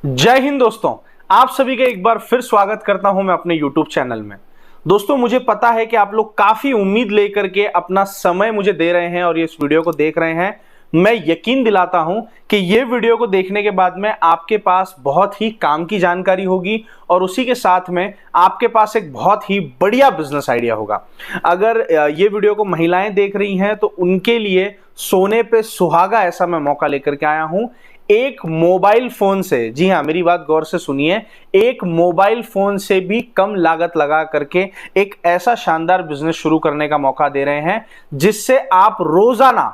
जय हिंद दोस्तों, आप सभी का एक बार फिर स्वागत करता हूं मैं अपने YouTube चैनल में। दोस्तों, मुझे पता है कि आप लोग काफी उम्मीद लेकर के अपना समय मुझे दे रहे हैं और इस वीडियो को देख रहे हैं। मैं यकीन दिलाता हूं कि ये वीडियो को देखने के बाद में आपके पास बहुत ही काम की जानकारी होगी और उसी के साथ में आपके पास एक बहुत ही बढ़िया बिजनेस आइडिया होगा। अगर ये वीडियो को महिलाएं देख रही हैं तो उनके लिए सोने पे सुहागा ऐसा मैं मौका लेकर के आया हूं। एक मोबाइल फोन से, जी हाँ मेरी बात गौर से सुनिए, एक मोबाइल फोन से भी कम लागत लगा करके एक ऐसा शानदार बिजनेस शुरू करने का मौका दे रहे हैं जिससे आप रोजाना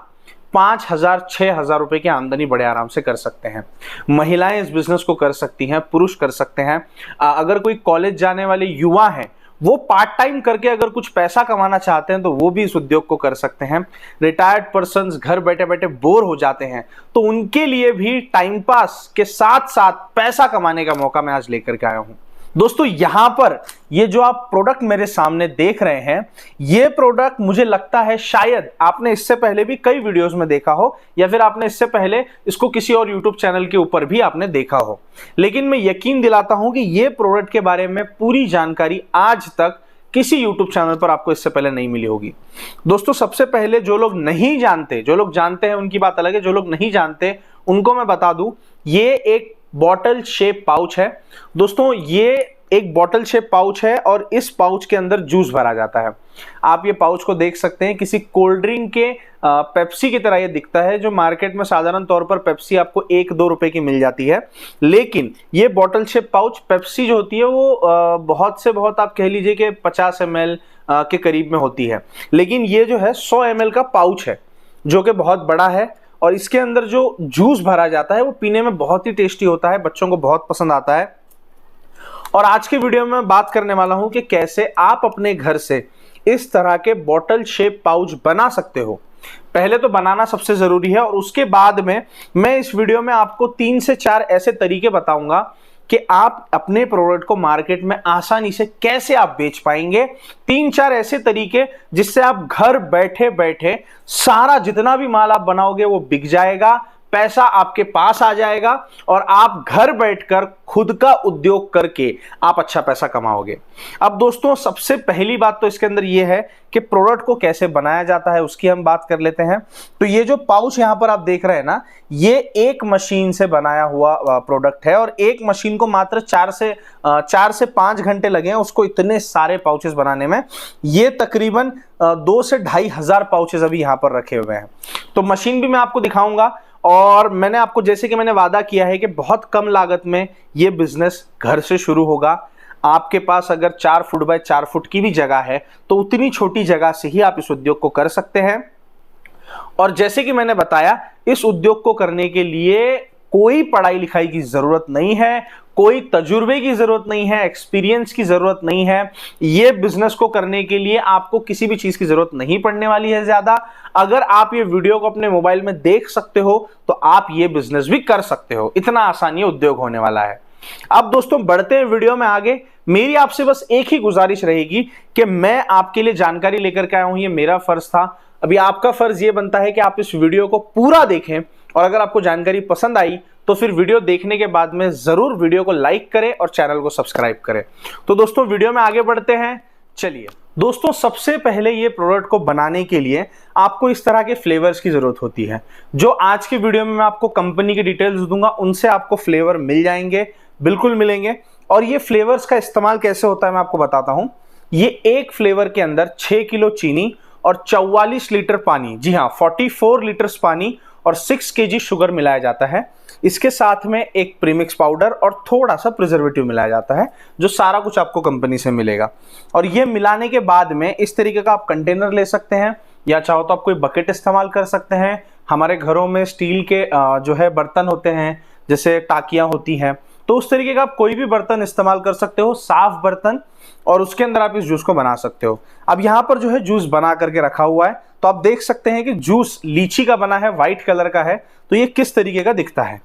5,000 6,000 रुपए की आमदनी बड़े आराम से कर सकते हैं। महिलाएं इस बिजनेस को कर सकती हैं, पुरुष कर सकते हैं। अगर कोई कॉलेज जाने वाले युवा हैं, वो पार्ट टाइम करके अगर कुछ पैसा कमाना चाहते हैं तो वो भी इस उद्योग को कर सकते हैं। रिटायर्ड पर्सन्स घर बैठे बैठे बोर हो जाते हैं तो उनके लिए भी टाइम पास के साथ साथ पैसा कमाने का मौका मैं आज लेकर के आया हूं। दोस्तों, यहां पर ये जो आप प्रोडक्ट मेरे सामने देख रहे हैं, ये प्रोडक्ट मुझे लगता है शायद आपने इससे पहले भी कई वीडियोस में देखा हो या फिर आपने इससे पहले इसको किसी और यूट्यूब चैनल के ऊपर भी आपने देखा हो, लेकिन मैं यकीन दिलाता हूं कि ये प्रोडक्ट के बारे में पूरी जानकारी आज तक किसी यूट्यूब चैनल पर आपको इससे पहले नहीं मिली होगी। दोस्तों, सबसे पहले जो लोग नहीं जानते, जो लोग जानते हैं उनकी बात अलग है, जो लोग नहीं जानते उनको मैं बता दूं, ये एक बॉटल शेप पाउच है। दोस्तों, ये एक बॉटल शेप पाउच है और इस पाउच के अंदर जूस भरा जाता है। आप ये पाउच को देख सकते हैं, किसी कोल्ड ड्रिंक के पेप्सी की तरह ये दिखता है, जो मार्केट में साधारण तौर पर पेप्सी आपको 1-2 रुपए की मिल जाती है। लेकिन ये बॉटल शेप पाउच, पेप्सी जो होती है वो बहुत से बहुत आप कह लीजिए कि 50 ml के करीब में होती है, लेकिन ये जो है 100 ml का पाउच है जो कि बहुत बड़ा है और इसके अंदर जो जूस भरा जाता है वो पीने में बहुत ही टेस्टी होता है, बच्चों को बहुत पसंद आता है। और आज के वीडियो में मैं बात करने वाला हूं कि कैसे आप अपने घर से इस तरह के बॉटल शेप पाउच बना सकते हो। पहले तो बनाना सबसे जरूरी है और उसके बाद में मैं इस वीडियो में आपको 3 से 4 ऐसे तरीके बताऊंगा कि आप अपने प्रोडक्ट को मार्केट में आसानी से कैसे आप बेच पाएंगे। 3-4 ऐसे तरीके जिससे आप घर बैठे बैठे सारा जितना भी माल आप बनाओगे वो बिक जाएगा, पैसा आपके पास आ जाएगा और आप घर बैठकर खुद का उद्योग करके आप अच्छा पैसा कमाओगे। अब दोस्तों, सबसे पहली बात तो इसके अंदर यह है कि प्रोडक्ट को कैसे बनाया जाता है उसकी हम बात कर लेते हैं। तो ये जो पाउच यहां पर आप देख रहे हैं ना, ये एक मशीन से बनाया हुआ प्रोडक्ट है और एक मशीन को मात्र 4 से 5 घंटे लगे हैं उसको इतने सारे पाउचेस बनाने में। ये तकरीबन 2 से 2,500 पाउचेस अभी यहां पर रखे हुए हैं। तो मशीन भी मैं आपको दिखाऊंगा और मैंने आपको, जैसे कि मैंने वादा किया है कि बहुत कम लागत में ये बिजनेस घर से शुरू होगा। आपके पास अगर 4 फुट बाय 4 फुट की भी जगह है तो उतनी छोटी जगह से ही आप इस उद्योग को कर सकते हैं। और जैसे कि मैंने बताया, इस उद्योग को करने के लिए कोई पढ़ाई लिखाई की जरूरत नहीं है, कोई तजुर्बे की जरूरत नहीं है, एक्सपीरियंस की जरूरत नहीं है। ये बिजनेस को करने के लिए आपको किसी भी चीज की जरूरत नहीं पड़ने वाली है ज्यादा। अगर आप ये वीडियो को अपने मोबाइल में देख सकते हो तो आप ये बिजनेस भी कर सकते हो। इतना आसान ये उद्योग होने वाला है। अब दोस्तों, बढ़ते हैं वीडियो में आगे। मेरी आपसे बस एक ही गुजारिश रहेगी कि मैं आपके लिए जानकारी लेकर के आया हूं, ये मेरा फर्ज था। अभी आपका फर्ज ये बनता है कि आप इस वीडियो को पूरा देखें और अगर आपको जानकारी पसंद आई तो फिर वीडियो देखने के बाद में जरूर वीडियो को लाइक करें और चैनल को सब्सक्राइब करें। तो दोस्तों, वीडियो में आगे बढ़ते हैं। चलिए दोस्तों, सबसे पहले ये प्रोडक्ट को बनाने के लिए आपको इस तरह के फ्लेवर्स की जरूरत होती है। जो आज की वीडियो में मैं आपको कंपनी की डिटेल्स दूंगा उनसे आपको फ्लेवर मिल जाएंगे, बिल्कुल मिलेंगे। और ये फ्लेवर्स का इस्तेमाल कैसे होता है मैं आपको बताता हूं। ये एक फ्लेवर के अंदर 6 किलो चीनी और 44 लीटर पानी, जी हाँ 44 लीटर्स पानी और 6 kg शुगर मिलाया जाता है। इसके साथ में एक प्रीमिक्स पाउडर और थोड़ा सा प्रिजर्वेटिव मिलाया जाता है, जो सारा कुछ आपको कंपनी से मिलेगा। और ये मिलाने के बाद में इस तरीके का आप कंटेनर ले सकते हैं या चाहो तो आप कोई बकेट इस्तेमाल कर सकते हैं। हमारे घरों में स्टील के जो है बर्तन होते हैं, जैसे टाकियां होती हैं, तो उस तरीके का आप कोई भी बर्तन इस्तेमाल कर सकते हो, साफ बर्तन, और उसके अंदर आप इस जूस को बना सकते हो। अब यहाँ पर जो है जूस बना करके रखा हुआ है, तो आप देख सकते हैं कि जूस लीची का बना है, व्हाइट कलर का है। तो ये किस तरीके का दिखता है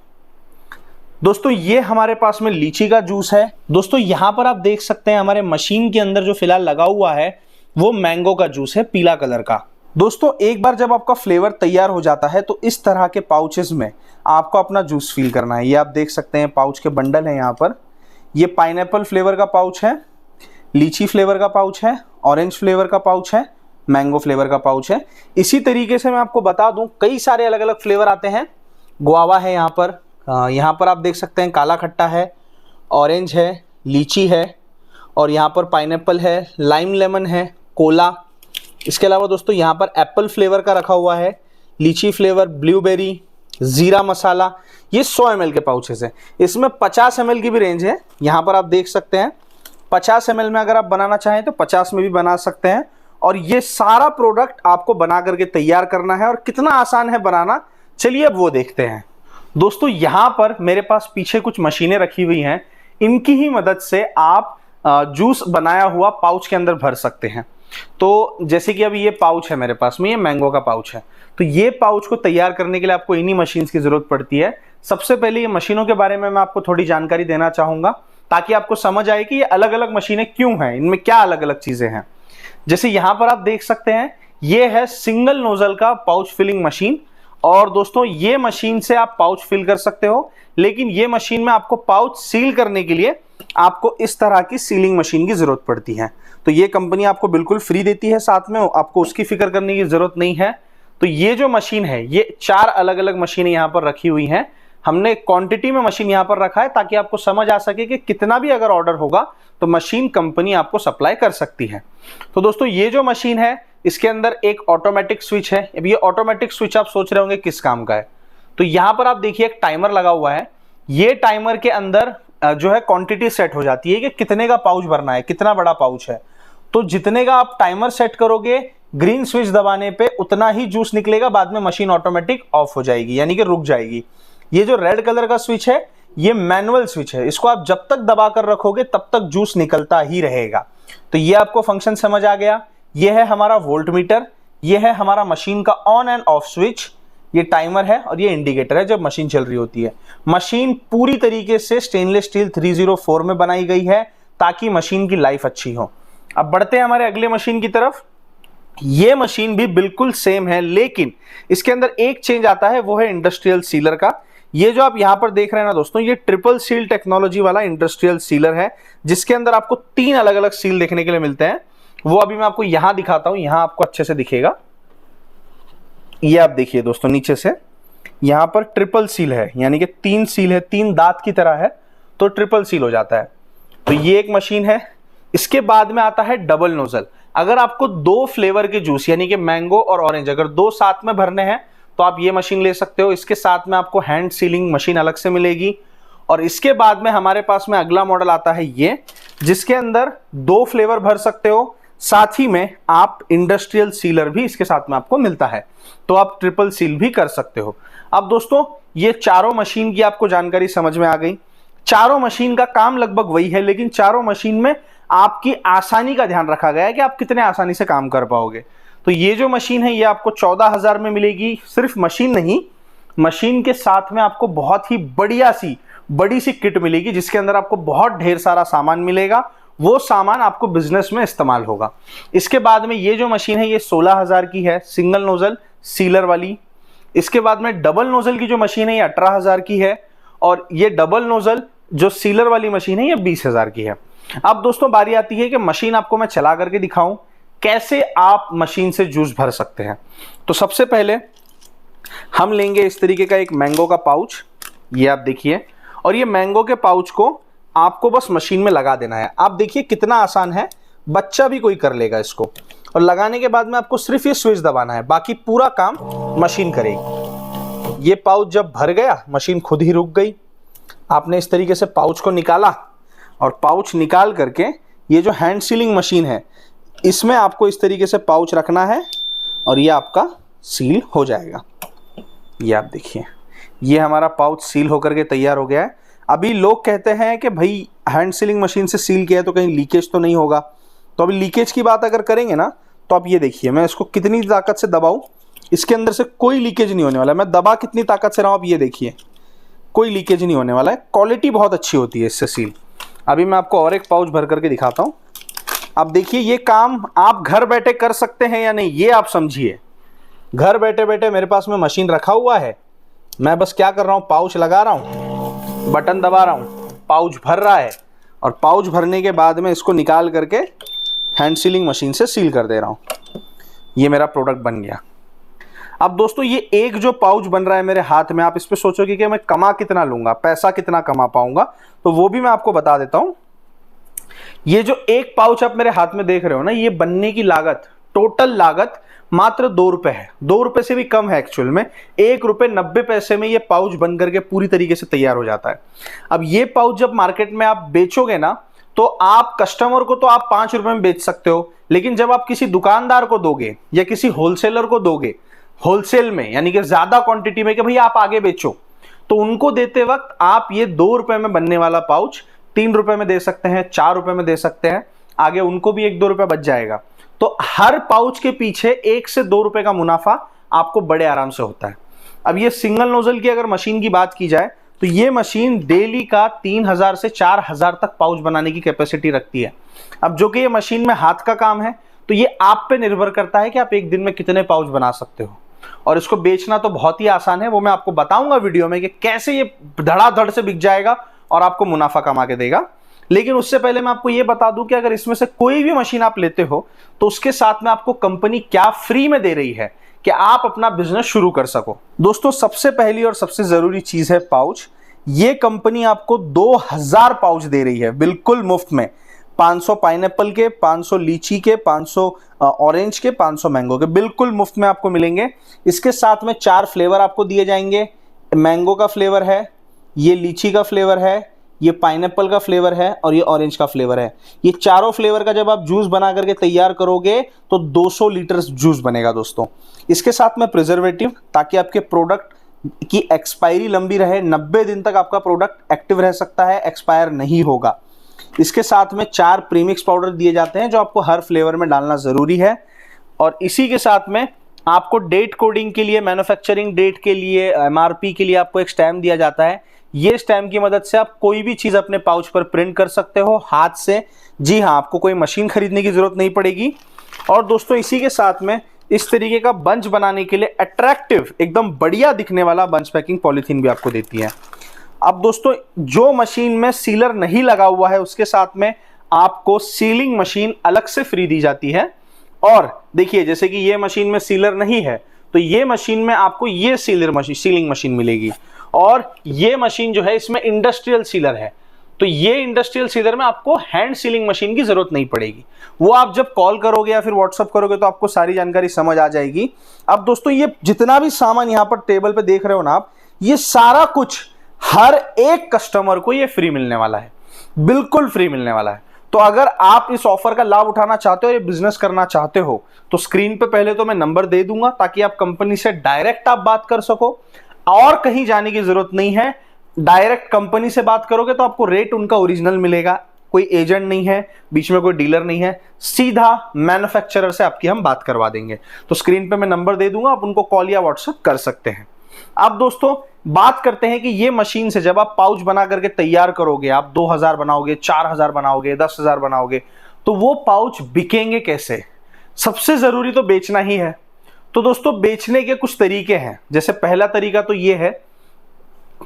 दोस्तों, ये हमारे पास में लीची का जूस है। दोस्तों, यहाँ पर आप देख सकते हैं हमारे मशीन के अंदर जो फिलहाल लगा हुआ है वो मैंगो का जूस है, पीला कलर का। दोस्तों एक बार जब आपका फ्लेवर तैयार हो जाता है तो इस तरह के पाउचेस में आपको अपना जूस फिल करना है। ये आप देख सकते हैं पाउच के बंडल हैं यहाँ पर। ये पाइनएप्पल फ्लेवर का पाउच है, लीची फ्लेवर का पाउच है, ऑरेंज फ्लेवर का पाउच है, मैंगो फ्लेवर का पाउच है। इसी तरीके से मैं आपको बता दूं कई सारे अलग अलग फ्लेवर आते हैं। गुआवा है यहाँ पर आप देख सकते हैं, काला खट्टा है, ऑरेंज है, लीची है और यहाँ पर पाइनएप्पल है, लाइम लेमन है, कोला। इसके अलावा दोस्तों यहाँ पर एप्पल फ्लेवर का रखा हुआ है, लीची फ्लेवर, ब्लूबेरी, जीरा मसाला। ये 100 ml के पाउचेस हैं। इसमें 50 ml की भी रेंज है। यहाँ पर आप देख सकते हैं 50 ml में अगर आप बनाना चाहें तो 50 में भी बना सकते हैं। और ये सारा प्रोडक्ट आपको बना करके तैयार करना है। और कितना आसान है बनाना, चलिए अब वो देखते हैं। दोस्तों यहाँ पर मेरे पास पीछे कुछ मशीनें रखी हुई हैं। इनकी ही मदद से आप जूस बनाया हुआ पाउच के अंदर भर सकते हैं। तो जैसे कि अभी ये पाउच है मेरे पास में, ये मैंगो का पाउच है। तो ये पाउच को तैयार करने के लिए आपको इन्हीं मशीन्स की जरूरत पड़ती है। सबसे पहले ये मशीनों के बारे में मैं आपको थोड़ी जानकारी देना चाहूंगा ताकि आपको समझ आए कि ये अलग अलग मशीनें क्यों हैं, इनमें क्या अलग अलग चीजें हैं। जैसे यहाँ पर आप देख सकते हैं ये है सिंगल नोजल का पाउच फिलिंग मशीन। और दोस्तों ये मशीन से आप पाउच फिल कर सकते हो, लेकिन ये मशीन में आपको पाउच सील करने के लिए आपको इस तरह की सीलिंग मशीन की जरूरत पड़ती है। तो ये कंपनी आपको बिल्कुल फ्री देती है, साथ में आपको उसकी फिक्र करने की जरूरत नहीं है। तो ये जो मशीन है, ये 4 अलग अलग मशीनें यहाँ पर रखी हुई हैं। हमने क्वांटिटी में मशीन यहाँ पर रखा है ताकि आपको समझ आ सके कि कितना भी अगर ऑर्डर होगा तो मशीन कंपनी आपको सप्लाई कर सकती है। तो दोस्तों ये जो मशीन है इसके अंदर एक ऑटोमेटिक स्विच है। अब ये ऑटोमेटिक स्विच आप सोच रहे होंगे किस काम का है। तो यहाँ पर आप देखिए एक टाइमर लगा हुआ है। ये टाइमर के अंदर जो है क्वांटिटी सेट हो जाती है कि कितने का पाउच भरना है, कितना बड़ा पाउच है। तो जितने का आप टाइमर सेट करोगे, ग्रीन स्विच दबाने पे उतना ही जूस निकलेगा। बाद में मशीन ऑटोमेटिक ऑफ हो जाएगी, यानी कि रुक जाएगी। ये जो रेड कलर का स्विच है ये मैनुअल स्विच है। इसको आप जब तक दबा कर रखोगे तब तक जूस निकलता ही रहेगा। तो ये आपको फंक्शन समझ आ गया। ये है हमारा वोल्ट मीटर, ये है हमारा मशीन का ऑन एंड ऑफ स्विच, ये टाइमर है और ये इंडिकेटर है जब मशीन चल रही होती है। मशीन पूरी तरीके से स्टेनलेस स्टील 304 में बनाई गई है ताकि मशीन की लाइफ अच्छी हो। अब बढ़ते हैं हमारे अगले मशीन की तरफ। ये मशीन भी बिल्कुल सेम है, लेकिन इसके अंदर एक चेंज आता है, वो है इंडस्ट्रियल सीलर का। ये जो आप यहां पर देख रहे हैं ना दोस्तों, ये ट्रिपल सील टेक्नोलॉजी वाला इंडस्ट्रियल सीलर है, जिसके अंदर आपको 3 अलग अलग सील देखने के लिए मिलते हैं। वो अभी मैं आपको यहां दिखाता हूं, यहां आपको अच्छे से दिखेगा। ये आप देखिए दोस्तों, नीचे से यहां पर ट्रिपल सील है, यानी कि 3 सील है, 3 दांत की तरह है, तो ट्रिपल सील हो जाता है। तो ये एक मशीन है। इसके बाद में आता है डबल नोजल। अगर आपको 2 फ्लेवर के जूस यानी कि मैंगो और ऑरेंज अगर 2 साथ में भरने हैं तो आप ये मशीन ले सकते हो। इसके साथ में आपको हैंड सीलिंग मशीन अलग से मिलेगी। और इसके बाद में हमारे पास में अगला मॉडल आता है ये, जिसके अंदर 2 फ्लेवर भर सकते हो, साथ ही में आप इंडस्ट्रियल सीलर भी इसके साथ में आपको मिलता है, तो आप ट्रिपल सील भी कर सकते हो। अब दोस्तों ये चारों मशीन की आपको जानकारी समझ में आ गई। चारों मशीन का काम लगभग वही है, लेकिन चारों मशीन में आपकी आसानी का ध्यान रखा गया है कि आप कितने आसानी से काम कर पाओगे। तो ये जो मशीन है ये आपको 14,000 में मिलेगी। सिर्फ मशीन नहीं, मशीन के साथ में आपको बहुत ही बड़ी सी किट मिलेगी, जिसके अंदर आपको बहुत ढेर सारा सामान मिलेगा। वो सामान आपको बिजनेस में इस्तेमाल होगा। इसके बाद में ये जो मशीन है ये 16,000 की है, सिंगल नोजल सीलर वाली। इसके बाद में डबल नोजल की जो मशीन है ये 18,000 की है, और ये डबल नोजल जो सीलर वाली मशीन है ये 20,000 की है। अब दोस्तों बारी आती है कि मशीन आपको मैं चला करके दिखाऊं कैसे आप मशीन से जूस भर सकते हैं। तो सबसे पहले हम लेंगे इस तरीके का एक मैंगो का पाउच, ये आप देखिए, और ये मैंगो के पाउच को आपको बस मशीन में लगा देना है। आप देखिए कितना आसान है, बच्चा भी कोई कर लेगा इसको। और लगाने के बाद में आपको सिर्फ ये स्विच दबाना है, बाकी पूरा काम मशीन करेगी। ये पाउच जब भर गया मशीन खुद ही रुक गई। आपने इस तरीके से पाउच को निकाला, और पाउच निकाल करके ये जो हैंड सीलिंग मशीन है इसमें आपको इस तरीके से पाउच रखना है, और ये आपका सील हो जाएगा। ये आप देखिए, ये हमारा पाउच सील होकर के तैयार हो गया है। अभी लोग कहते हैं कि भाई हैंड सीलिंग मशीन से सील किया है तो कहीं लीकेज तो नहीं होगा। तो अभी लीकेज की बात अगर करेंगे ना, तो आप ये देखिए, मैं इसको कितनी ताकत से दबाऊं, इसके अंदर से कोई लीकेज नहीं होने वाला। मैं दबा कितनी ताकत से रहा हूं, आप ये देखिए, कोई लीकेज नहीं होने वाला है। क्वालिटी बहुत अच्छी होती है इससे सील। अभी मैं आपको और एक पाउच भर करके दिखाता हूं। अब देखिए ये काम आप घर बैठे कर सकते हैं या नहीं, ये आप समझिए। घर बैठे बैठे मेरे पास में मशीन रखा हुआ है, मैं बस क्या कर रहा हूँ, पाउच लगा रहा हूँ, बटन दबा रहा हूँ, पाउच भर रहा है और पाउच भरने के बाद में इसको निकाल करके हैंड सीलिंग मशीन से सील कर दे रहा हूँ। ये मेरा प्रोडक्ट बन गया। अब दोस्तों ये एक जो पाउच बन रहा है मेरे हाथ में, आप इस पे सोचोगे कि मैं कमा कितना लूंगा, पैसा कितना कमा पाऊंगा, तो वो भी मैं आपको बता देता हूं। ये जो एक पाउच आप मेरे हाथ में देख रहे हो ना, ये बनने की लागत, टोटल लागत मात्र 2 रुपए है। 2 रुपए से भी कम है एक्चुअल में। 1 रुपए 90 पैसे में ये पाउच बन करके पूरी तरीके से तैयार हो जाता है। अब ये पाउच जब मार्केट में आप बेचोगे ना, तो आप कस्टमर को तो आप 5 रुपए में बेच सकते हो, लेकिन जब आप किसी दुकानदार को दोगे या किसी होलसेलर को दोगे होलसेल में, यानी कि ज्यादा क्वांटिटी में कि भाई आप आगे बेचो, तो उनको देते वक्त आप ये 2 रुपए में बनने वाला पाउच 3 रुपए में दे सकते हैं, 4 रुपए में दे सकते हैं, आगे उनको भी 1-2 रुपए बच जाएगा। तो हर पाउच के पीछे 1 से 2 रुपए का मुनाफा आपको बड़े आराम से होता है। अब ये सिंगल नोजल की अगर मशीन की बात की जाए, तो ये मशीन डेली का 3000 से 4000 तक पाउच बनाने की कैपेसिटी रखती है। अब जो कि ये मशीन में हाथ का काम है, तो ये आप पे निर्भर करता है कि आप एक दिन में कितने पाउच बना सकते हो। और इसको बेचना तो बहुत ही आसान है, वो मैं आपको बताऊंगा वीडियो में कि कैसे ये धड़ाधड़ से बिक जाएगा और आपको मुनाफा कमा के देगा। लेकिन उससे पहले मैं आपको ये बता दूं कि अगर इसमें से कोई भी मशीन आप लेते हो, तो उसके साथ में आपको कंपनी क्या फ्री में दे रही है कि आप अपना बिजनेस शुरू कर सको। दोस्तों सबसे पहली और सबसे जरूरी चीज है पाउच। ये कंपनी आपको 2000 पाउच दे रही है बिल्कुल मुफ्त में। 500 पाइनएप्पल के, 500 लीची के, 500 ऑरेंज के, 500 मैंगो के, बिल्कुल मुफ्त में आपको मिलेंगे। इसके साथ में 4 फ्लेवर आपको दिए जाएंगे। मैंगो का फ्लेवर है, ये लीची का फ्लेवर है, ये पाइनएप्पल का फ्लेवर है और ये ऑरेंज का फ्लेवर है। ये चारों फ्लेवर का जब आप जूस बना करके तैयार करोगे तो 200 लीटर जूस बनेगा दोस्तों। इसके साथ में प्रिजर्वेटिव, ताकि आपके प्रोडक्ट की एक्सपायरी लंबी रहे, 90 दिन तक आपका प्रोडक्ट एक्टिव रह सकता है, एक्सपायर नहीं होगा। इसके साथ में 4 प्रीमिक्स पाउडर दिए जाते हैं जो आपको हर फ्लेवर में डालना जरूरी है। और इसी के साथ में आपको डेट कोडिंग के लिए, मैन्युफैक्चरिंग डेट के लिए, एमआरपी के लिए आपको एक स्टैम्प दिया जाता है। ये स्टैम्प की मदद से आप कोई भी चीज अपने पाउच पर प्रिंट कर सकते हो हाथ से। जी हाँ, आपको कोई मशीन खरीदने की जरूरत नहीं पड़ेगी। और दोस्तों इसी के साथ में इस तरीके का बंच बनाने के लिए अट्रैक्टिव, एकदम बढ़िया दिखने वाला बंच पैकिंग पॉलीथीन भी आपको देती है। अब दोस्तों जो मशीन में सीलर नहीं लगा हुआ है, उसके साथ में आपको सीलिंग मशीन अलग से फ्री दी जाती है। और देखिए, जैसे कि ये मशीन में सीलर नहीं है, तो ये मशीन में आपको ये सीलिंग मशीन मिलेगी। और ये मशीन जो है, इसमें इंडस्ट्रियल सीलर है, तो ये इंडस्ट्रियल सीलर में आपको हैंड सीलिंग मशीन की जरूरत नहीं पड़ेगी। वो आप जब कॉल करोगे या फिर व्हाट्सअप करोगे तो आपको सारी जानकारी समझ आ जाएगी। अब दोस्तों ये जितना भी सामान यहाँ पर टेबल पे देख रहे हो ना आप, ये सारा कुछ हर एक कस्टमर को ये फ्री मिलने वाला है, बिल्कुल फ्री मिलने वाला है। तो अगर आप इस ऑफर का लाभ उठाना चाहते हो, ये बिजनेस करना चाहते हो, तो स्क्रीन पे पहले तो मैं नंबर दे दूंगा ताकि आप कंपनी से डायरेक्ट आप बात कर सको, और कहीं जाने की जरूरत नहीं है। डायरेक्ट कंपनी से बात करोगे तो आपको रेट उनका ओरिजिनल मिलेगा, कोई एजेंट नहीं है, बीच में कोई डीलर नहीं है, सीधा मैन्युफैक्चरर से आपकी हम बात करवा देंगे। तो स्क्रीन पे मैं नंबर दे दूंगा, आप उनको कॉल या व्हाट्सएप कर सकते हैं। अब दोस्तों बात करते हैं कि ये मशीन से जब आप पाउच बना करके तैयार करोगे, आप 2000 बनाओगे, 4000 बनाओगे, 10000 बनाओगे, तो वो पाउच बिकेंगे कैसे? सबसे जरूरी तो बेचना ही है। तो दोस्तों बेचने के कुछ तरीके हैं। जैसे पहला तरीका तो ये है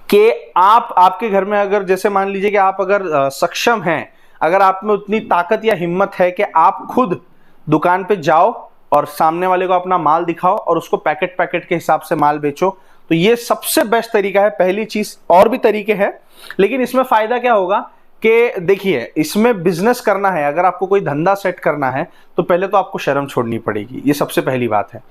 कि आपके घर में अगर, जैसे मान लीजिए कि आप अगर सक्षम हैं, अगर आप में उतनी ताकत या हिम्मत है कि आप खुद दुकान पे जाओ और सामने वाले को अपना माल दिखाओ और उसको पैकेट पैकेट के हिसाब से माल बेचो, तो ये सबसे बेस्ट तरीका है, पहली चीज। और भी तरीके हैं, लेकिन इसमें फायदा क्या होगा कि देखिए, इसमें बिजनेस करना है, अगर आपको कोई धंधा सेट करना है, तो पहले तो आपको शर्म छोड़नी पड़ेगी, ये सबसे पहली बात है।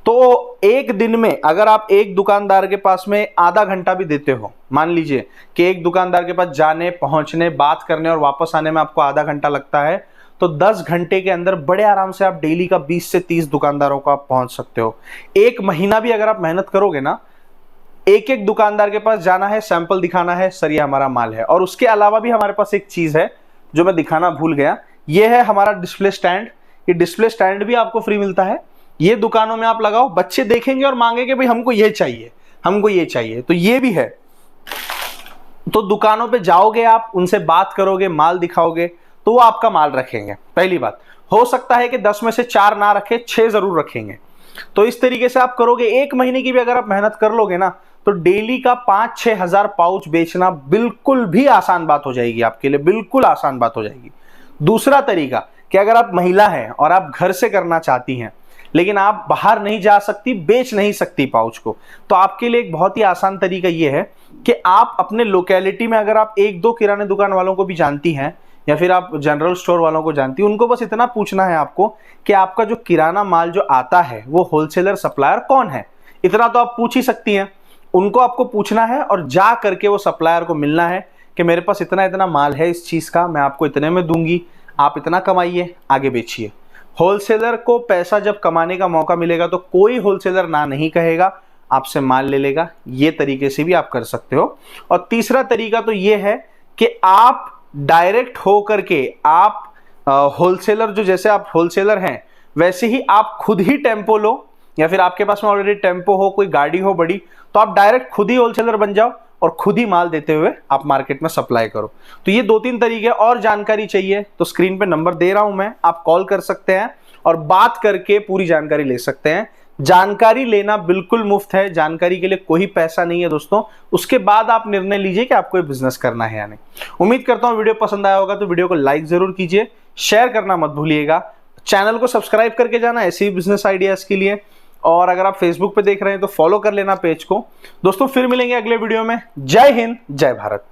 तो एक दिन में अगर आप एक दुकानदार के पास में आधा घंटा भी देते हो, मान लीजिए कि एक दुकानदार के पास जाने, पहुंचने, बात करने और वापस आने में आपको आधा घंटा लगता है, तो 10 घंटे के अंदर बड़े आराम से आप डेली का 20 से 30 दुकानदारों को आप पहुंच सकते हो। एक महीना भी अगर आप मेहनत करोगे ना, एक एक दुकानदार के पास जाना है, सैंपल दिखाना है, सर ये हमारा माल है। और उसके अलावा भी हमारे पास एक चीज है जो मैं दिखाना भूल गया, ये है हमारा डिस्प्ले स्टैंड। ये डिस्प्ले स्टैंड भी आपको फ्री मिलता है। ये दुकानों में आप लगाओ, बच्चे देखेंगे और मांगेंगे भाई हमको ये चाहिए, हमको ये चाहिए, तो ये भी है। तो दुकानों पे जाओगे आप, उनसे बात करोगे, माल दिखाओगे, तो वो आपका माल रखेंगे। पहली बात, हो सकता है कि 10 में से 4 ना रखे, 6 जरूर रखेंगे। तो इस तरीके से आप करोगे, 1 महीने की भी अगर आप मेहनत कर लोगे ना, तो डेली का 5-6 हजार पाउच बेचना बिल्कुल भी आसान बात हो जाएगी आपके लिए, बिल्कुल आसान बात हो जाएगी। दूसरा तरीका कि अगर आप महिला हैं और आप घर से करना चाहती हैं, लेकिन आप बाहर नहीं जा सकती, बेच नहीं सकती पाउच को, तो आपके लिए एक बहुत ही आसान तरीका यह है कि आप अपने लोकेलिटी में अगर आप 1-2 किराने दुकान वालों को भी जानती हैं या फिर आप जनरल स्टोर वालों को जानती हैं, उनको बस इतना पूछना है आपको कि आपका जो किराना माल जो आता है वो होलसेलर सप्लायर कौन है। इतना तो आप पूछ ही सकती हैं। उनको आपको पूछना है और जा करके वो सप्लायर को मिलना है कि मेरे पास इतना इतना माल है इस चीज़ का, मैं आपको इतने में दूंगी, आप इतना कमाइए, आगे बेचिए। होलसेलर को पैसा जब कमाने का मौका मिलेगा तो कोई होलसेलर ना नहीं कहेगा, आपसे माल ले लेगा। ये तरीके से भी आप कर सकते हो। और तीसरा तरीका तो ये है कि आप डायरेक्ट हो करके आप होलसेलर, जो जैसे आप होलसेलर हैं वैसे ही आप खुद ही टेम्पो लो, या फिर आपके पास में ऑलरेडी टेम्पो हो, कोई गाड़ी हो बड़ी, तो आप डायरेक्ट खुद ही होलसेलर बन जाओ और खुद ही माल देते हुए आप मार्केट में सप्लाई करो। तो ये 2-3 तरीके। और जानकारी चाहिए तो स्क्रीन पे नंबर दे रहा हूं मैं, आप कॉल कर सकते हैं और बात करके पूरी जानकारी ले सकते हैं। जानकारी लेना बिल्कुल मुफ्त है, जानकारी के लिए कोई पैसा नहीं है दोस्तों। उसके बाद आप निर्णय लीजिए कि आपको ये बिजनेस करना है या नहीं। उम्मीद करता हूं वीडियो पसंद आया होगा, तो वीडियो को लाइक जरूर कीजिए, शेयर करना मत भूलिएगा, चैनल को सब्सक्राइब करके जाना ऐसे ही बिजनेस आइडियाज के लिए। और अगर आप फेसबुक पे देख रहे हैं तो फॉलो कर लेना पेज को। दोस्तों फिर मिलेंगे अगले वीडियो में। जय हिंद, जय भारत।